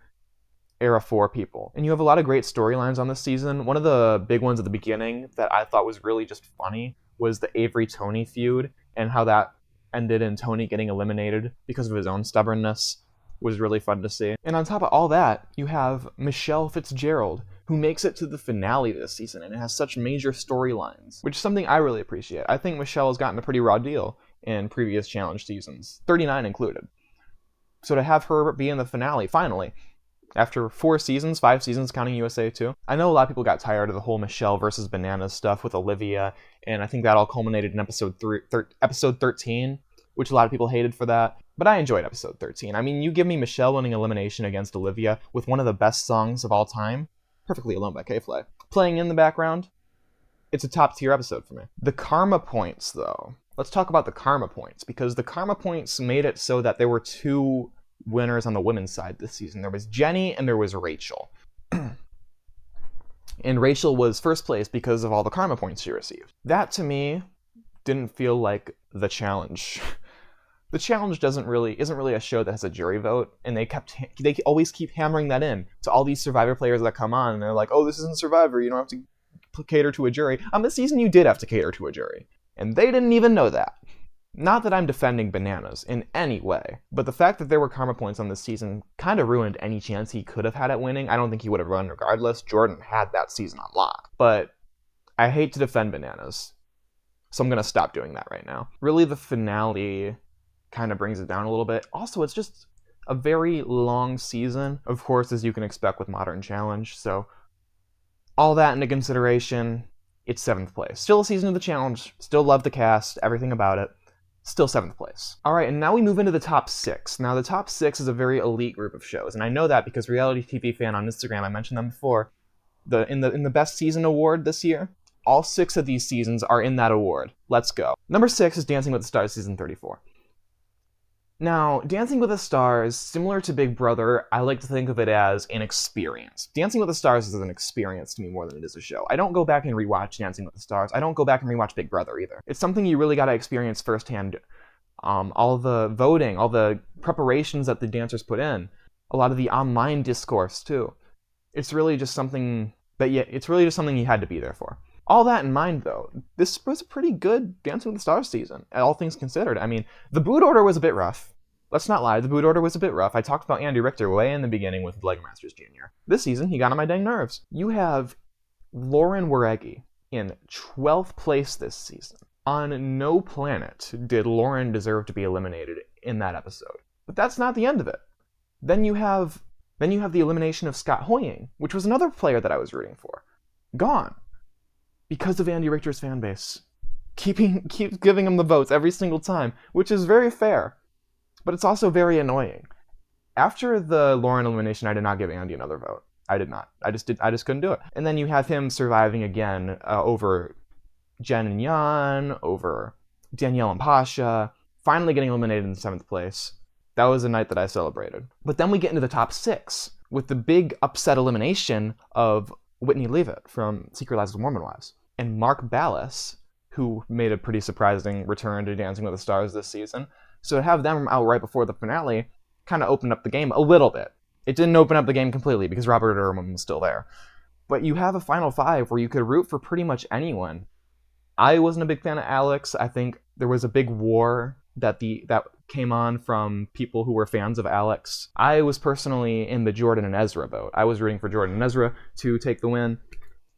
Era 4 people. And you have a lot of great storylines on this season. One of the big ones at the beginning that I thought was really just funny was the Avery-Tony feud and how that ended in Tony getting eliminated because of his own stubbornness. was really fun to see. And on top of all that, you have Michelle Fitzgerald, who makes it to the finale this season, and it has such major storylines, which is something I really appreciate. I think Michelle has gotten a pretty raw deal in previous challenge seasons, 39 included. So to have her be in the finale, finally, after 5 seasons counting USA too. I know a lot of people got tired of the whole Michelle versus Bananas stuff with Olivia, and I think that all culminated in episode 13, which a lot of people hated for that. But I enjoyed episode 13. I mean, you give me Michelle winning elimination against Olivia with one of the best songs of all time, Perfectly Alone by K-Fly, playing in the background. It's a top tier episode for me. The karma points, though. Let's talk about the karma points, because the karma points made it so that there were 2 winners on the women's side this season. There was Jenny and there was Rachel. And Rachel was first place because of all the karma points she received. That, to me, didn't feel like the challenge. The challenge isn't really a show that has a jury vote, and they always keep hammering that in to all these Survivor players that come on, and they're like, oh, this isn't Survivor, you don't have to cater to a jury. On this season, you did have to cater to a jury. And they didn't even know that. Not that I'm defending Bananas in any way, but the fact that there were karma points on this season kind of ruined any chance he could have had at winning. I don't think he would have run regardless. Jordan had that season on lock. But I hate to defend Bananas, so I'm going to stop doing that right now. Really, the finale kind of brings it down a little bit. Also, it's just a very long season, of course, as you can expect with Modern Challenge. So all that into consideration, it's 7th place. Still a season of the challenge, still love the cast, everything about it. Still 7th place. Alright, and now we move into the top 6. Now, the top 6 is a very elite group of shows, and I know that because Reality TV Fan on Instagram, I mentioned them before, in the Best Season Award this year, all 6 of these seasons are in that award. Let's go. Number 6 is Dancing with the Stars Season 34. Now, Dancing with the Stars, similar to Big Brother, I like to think of it as an experience. Dancing with the Stars is an experience to me more than it is a show. I don't go back and rewatch Dancing with the Stars. I don't go back and rewatch Big Brother either. It's something you really gotta experience firsthand. All the voting, all the preparations that the dancers put in, a lot of the online discourse too. It's really just something you had to be there for. All that in mind, though, this was a pretty good Dancing with the Stars season, all things considered. I mean, the boot order was a bit rough. Let's not lie, the boot order was a bit rough. I talked about Andy Richter way in the beginning with Lego Masters Jr. This season, he got on my dang nerves. You have Lauren Wareggi in 12th place this season. On no planet did Lauren deserve to be eliminated in that episode. But that's not the end of it. Then you have the elimination of Scott Hoying, which was another player that I was rooting for. Gone. Because of Andy Richter's fan base. Keeps giving him the votes every single time, which is very fair. But it's also very annoying. After the Lauren elimination, I did not give Andy another vote. I did not. I just couldn't do it. And then you have him surviving again over Jen and Jan, over Danielle and Pasha, finally getting eliminated in 7th place. That was a night that I celebrated. But then we get into the top 6 with the big upset elimination of Whitney Leavitt from Secret Lives of Mormon Wives. And Mark Ballas, who made a pretty surprising return to Dancing with the Stars this season. So to have them out right before the finale kind of opened up the game a little bit. It didn't open up the game completely because Robert Irwin was still there. But you have a final 5 where you could root for pretty much anyone. I wasn't a big fan of Alex. I think there was a big war that came on from people who were fans of Alex. I was personally in the Jordan and Ezra vote. I was rooting for Jordan and Ezra to take the win,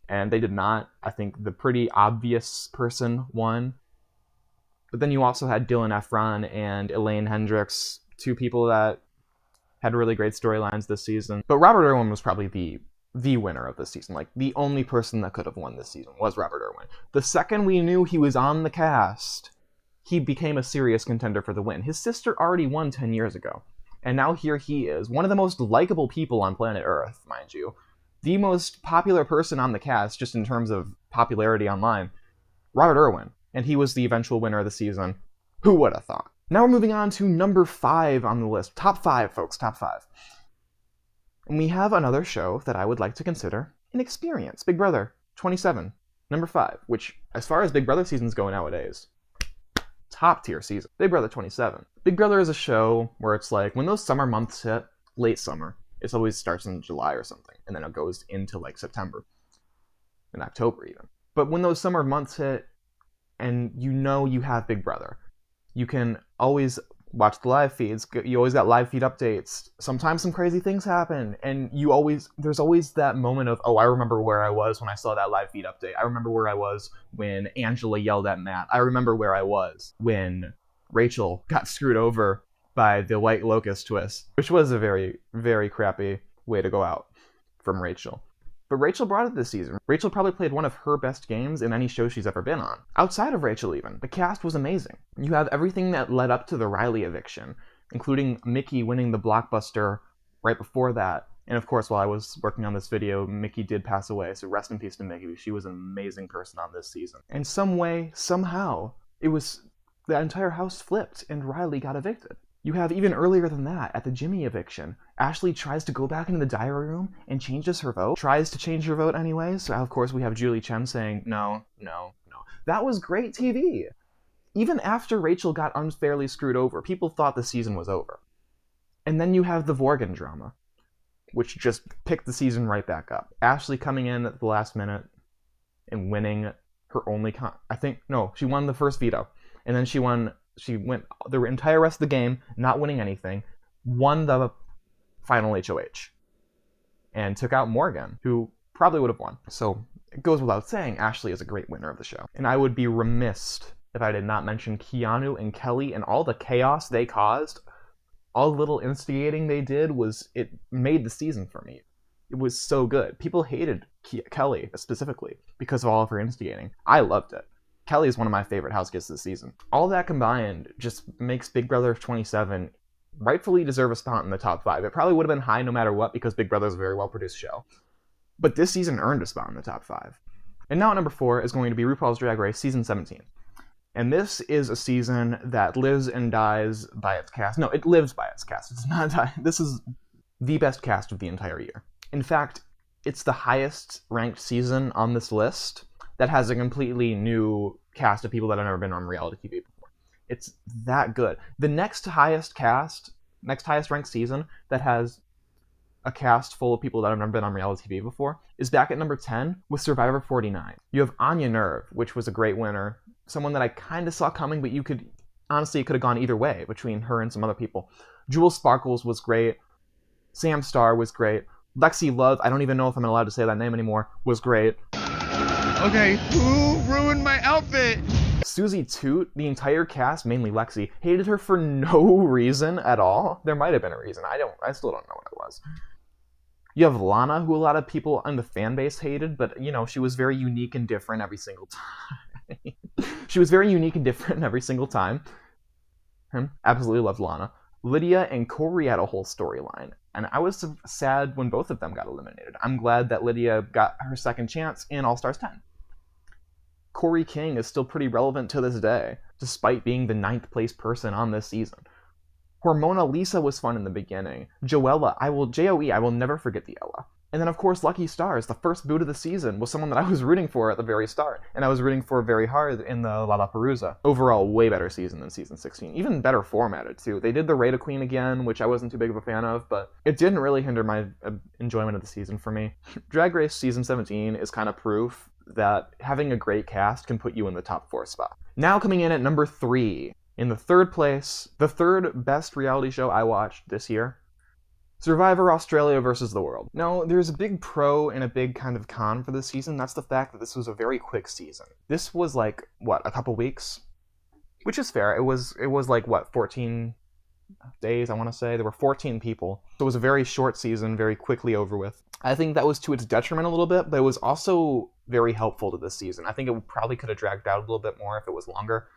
and they did not. I think the pretty obvious person won. But then you also had Dylan Efron and Elaine Hendricks, 2 people that had really great storylines this season. But Robert Irwin was probably the winner of this season. Like, the only person that could have won this season was Robert Irwin. The second we knew he was on the cast, he became a serious contender for the win. His sister already won 10 years ago. And now here he is, one of the most likable people on planet Earth, mind you. The most popular person on the cast, just in terms of popularity online, Robert Irwin. And he was the eventual winner of the season. Who would have thought? Now we're moving on to number 5 on the list. Top 5, folks, top 5. And we have another show that I would like to consider an experience. Big Brother 27, number 5, which, as far as Big Brother seasons go nowadays, top tier season. Big Brother 27. Big Brother is a show where it's like, when those summer months hit, late summer, it always starts in July or something, and then it goes into like September, and October even. But when those summer months hit, and you know you have Big Brother, you can always watch the live feeds. You always got live feed updates. Sometimes some crazy things happen, and there's always that moment of, oh, I remember where I was when I saw that live feed update. I remember where I was when Angela yelled at Matt. I remember where I was when Rachel got screwed over by the White Locust twist, which was a very, very crappy way to go out from Rachel. But Rachel brought it this season. Rachel probably played one of her best games in any show she's ever been on. Outside of Rachel even, the cast was amazing. You have everything that led up to the Riley eviction, including Mickey winning the blockbuster right before that. And of course, while I was working on this video, Mickey did pass away, so rest in peace to Mickey. She was an amazing person on this season. And some way, somehow, the entire house flipped and Riley got evicted. You have even earlier than that, at the Jimmy eviction, Ashley tries to go back into the diary room and changes her vote. Tries to change her vote anyway, so of course we have Julie Chen saying, no. That was great TV. Even after Rachel got unfairly screwed over, people thought the season was over. And then you have the Vorgan drama, which just picked the season right back up. Ashley coming in at the last minute and winning her only she won the first veto. And then she went the entire rest of the game, not winning anything, won the final HOH, and took out Morgan, who probably would have won. So it goes without saying, Ashley is a great winner of the show. And I would be remiss if I did not mention Keanu and Kelly and all the chaos they caused. All the little instigating they did it made the season for me. It was so good. People hated Kelly specifically because of all of her instigating. I loved it. Kelly is one of my favorite house guests this season. All that combined just makes Big Brother 27 rightfully deserve a spot in the top 5. It probably would have been high no matter what because Big Brother is a very well-produced show. But this season earned a spot in the top 5. And now at number 4 is going to be RuPaul's Drag Race Season 17. And this is a season that lives and dies by its cast. No, it lives by its cast. It's not die. This is the best cast of the entire year. In fact, it's the highest ranked season on this list that has a completely new cast of people that have never been on reality TV before. It's that good. The next highest ranked season that has a cast full of people that have never been on reality TV before is back at number 10 with Survivor 49. You have Anya Nerve, which was a great winner. Someone that I kind of saw coming, but it could have gone either way between her and some other people. Jewel Sparkles was great. Sam Starr was great. Lexi Love, I don't even know if I'm allowed to say that name anymore, was great. Okay, who ruined my outfit? Susie Toot, the entire cast, mainly Lexi, hated her for no reason at all. There might have been a reason. I still don't know what it was. You have Lana, who a lot of people on the fan base hated, but, she was very unique and different every single time. She was very unique and different every single time. Absolutely loved Lana. Lydia and Corey had a whole storyline, and I was sad when both of them got eliminated. I'm glad that Lydia got her second chance in All Stars 10. Corey King is still pretty relevant to this day, despite being the 9th place person on this season. Hormona Lisa was fun in the beginning. Joella, I will never forget the Ella. And then, of course, Lucky Stars, the first boot of the season, was someone that I was rooting for at the very start, and I was rooting for very hard in the Lollapalooza. Overall, way better season than Season 16. Even better formatted, too. They did the Rada Queen again, which I wasn't too big of a fan of, but it didn't really hinder my enjoyment of the season for me. Drag Race Season 17 is kind of proof that having a great cast can put you in the top 4 spot. Now coming in at number 3, in the third place, the third best reality show I watched this year, Survivor Australia versus the World. Now, there's a big pro and a big kind of con for this season. That's the fact that this was a very quick season. This was a couple weeks? Which is fair. It was 14 days, I want to say. There were 14 people. So it was a very short season, very quickly over with. I think that was to its detriment a little bit, but it was also very helpful to this season. I think it probably could have dragged out a little bit more if it was longer.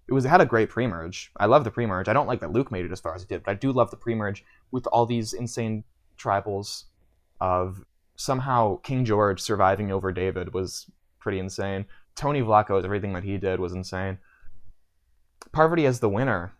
It had a great pre-merge. I love the pre-merge. I don't like that Luke made it as far as he did, but I do love the pre-merge with all these insane tribals of somehow King George surviving over David was pretty insane. Tony Vlacho's everything that he did was insane. Parvati as the winner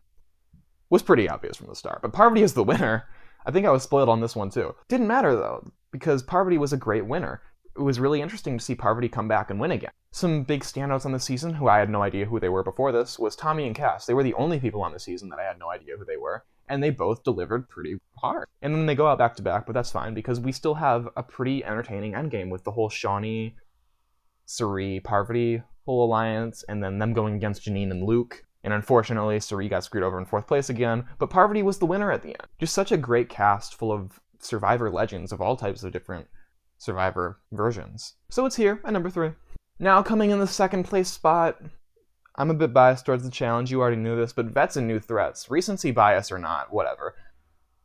was pretty obvious from the start, but Parvati as the winner, I think I was spoiled on this one too. Didn't matter though, because Parvati was a great winner. It was really interesting to see Parvati come back and win again. Some big standouts on the season, who I had no idea who they were before this, was Tommy and Cass. They were the only people on the season that I had no idea who they were, and they both delivered pretty hard. And then they go out back to back, but that's fine, because we still have a pretty entertaining endgame with the whole Shawnee, Suri, Parvati whole alliance, and then them going against Janine and Luke, And unfortunately, Suri got screwed over in 4th place again, but Parvati was the winner at the end. Just such a great cast full of Survivor legends of all types of different Survivor versions. So it's here at number 3. Now coming in the 2nd place spot, I'm a bit biased towards the challenge, you already knew this, but Vets and New Threats, recency bias or not, whatever.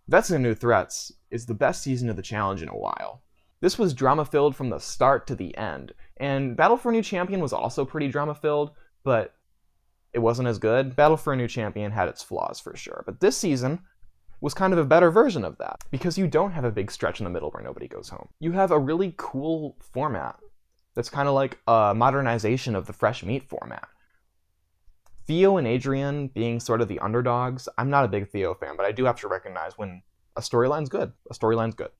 Vets and New Threats is the best season of the challenge in a while. This was drama-filled from the start to the end, and Battle for a New Champion was also pretty drama-filled, but it wasn't as good. Battle for a New Champion had its flaws for sure, but this season was kind of a better version of that, because you don't have a big stretch in the middle where nobody goes home. You have a really cool format that's kind of like a modernization of the Fresh Meat format. Theo and Adrian being sort of the underdogs. I'm not a big Theo fan, but I do have to recognize when a storyline's good. A storyline's good.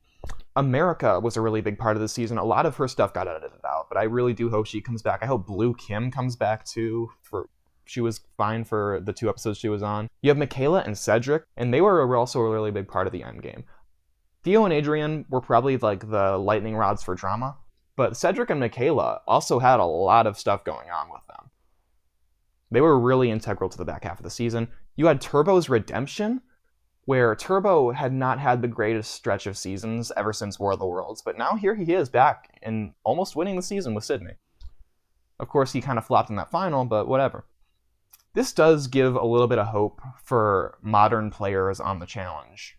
America was a really big part of the season. A lot of her stuff got edited out, but I really do hope she comes back. I hope Blue Kim comes back too. She was fine for the 2 episodes she was on. You have Michaela and Cedric, and they were also a really big part of the endgame. Theo and Adrian were probably like the lightning rods for drama, but Cedric and Michaela also had a lot of stuff going on with them. They were really integral to the back half of the season. You had Turbo's redemption, where Turbo had not had the greatest stretch of seasons ever since War of the Worlds, but now here he is back and almost winning the season with Sydney. Of course, he kind of flopped in that final, but whatever. This does give a little bit of hope for modern players on the challenge.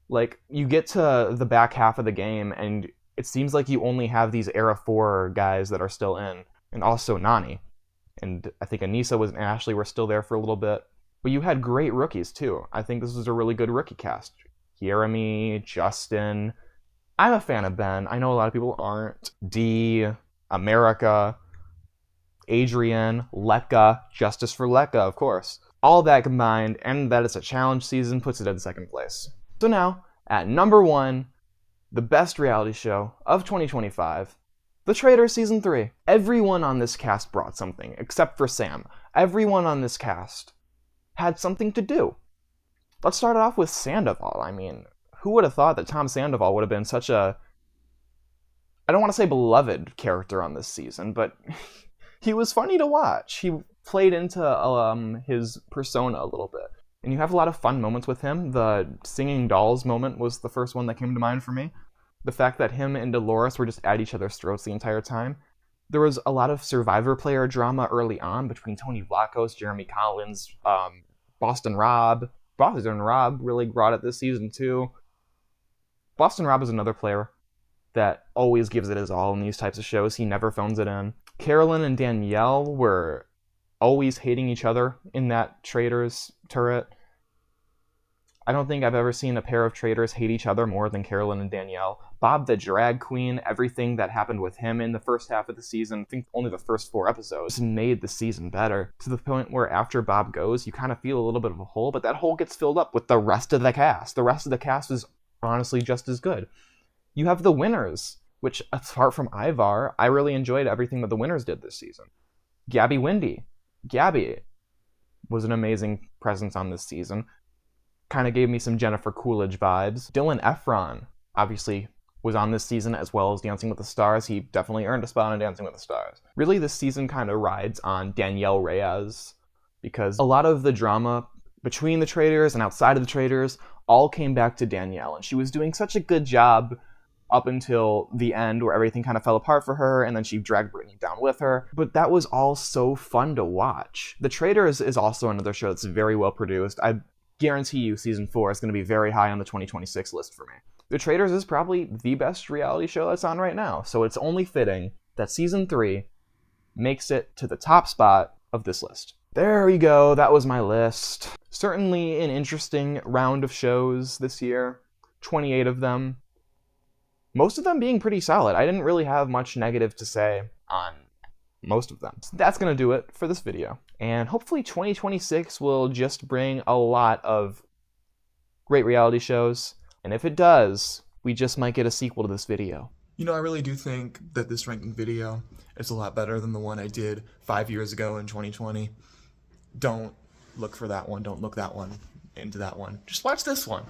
Like, you get to the back half of the game, and it seems like you only have these Era 4 guys that are still in, and also Nani. And I think Anissa and Ashley were still there for a little bit. But you had great rookies, too. I think this was a really good rookie cast. Jeremy, Justin. I'm a fan of Ben. I know a lot of people aren't. Dee, America, Adrian, Lekka, Justice for Lekka, of course. All that combined, and that it's a challenge season, puts it in 2nd place. So now, at number 1, the best reality show of 2025, The Traitors Season 3. Everyone on this cast brought something, except for Sam. Everyone on this cast had something to do. Let's start off with Sandoval. I mean, who would have thought that Tom Sandoval would have been such a, I don't want to say beloved character on this season, but he was funny to watch. He played into his persona a little bit. And you have a lot of fun moments with him. The singing dolls moment was the first one that came to mind for me. The fact that him and Dolores were just at each other's throats the entire time. There was a lot of Survivor player drama early on between Tony Vlachos, Jeremy Collins, Boston Rob. Boston Rob really brought it this season too. Boston Rob is another player that always gives it his all in these types of shows. He never phones it in. Carolyn and Danielle were always hating each other in that Traitors turret. I don't think I've ever seen a pair of traitors hate each other more than Carolyn and Danielle. Bob the drag queen, everything that happened with him in the first half of the season, I think only the first 4 episodes, made the season better. To the point where after Bob goes, you kind of feel a little bit of a hole, but that hole gets filled up with the rest of the cast. The rest of the cast is honestly just as good. You have the winners, which apart from Ivar, I really enjoyed everything that the winners did this season. Gabby Windy. Gabby was an amazing presence on this season. Kind of gave me some Jennifer Coolidge vibes. Dylan Efron, obviously, was on this season as well as Dancing with the Stars. He definitely earned a spot on Dancing with the Stars. Really, this season kind of rides on Danielle Reyes, because a lot of the drama between the Traitors and outside of the Traitors all came back to Danielle, and she was doing such a good job up until the end where everything kind of fell apart for her, and then she dragged Brittany down with her. But that was all so fun to watch. The Traitors is also another show that's very well produced. I guarantee you season 4 is going to be very high on the 2026 list for me. The Traitors is probably the best reality show that's on right now, so it's only fitting that season 3 makes it to the top spot of this list. There we go, that was my list. Certainly an interesting round of shows this year, 28 of them. Most of them being pretty solid. I didn't really have much negative to say on most of them. So that's going to do it for this video. And hopefully 2026 will just bring a lot of great reality shows. And if it does, we just might get a sequel to this video. You know, I really do think that this ranking video is a lot better than the one I did 5 years ago in 2020. Don't look for that one. Don't look that one into that one. Just watch this one.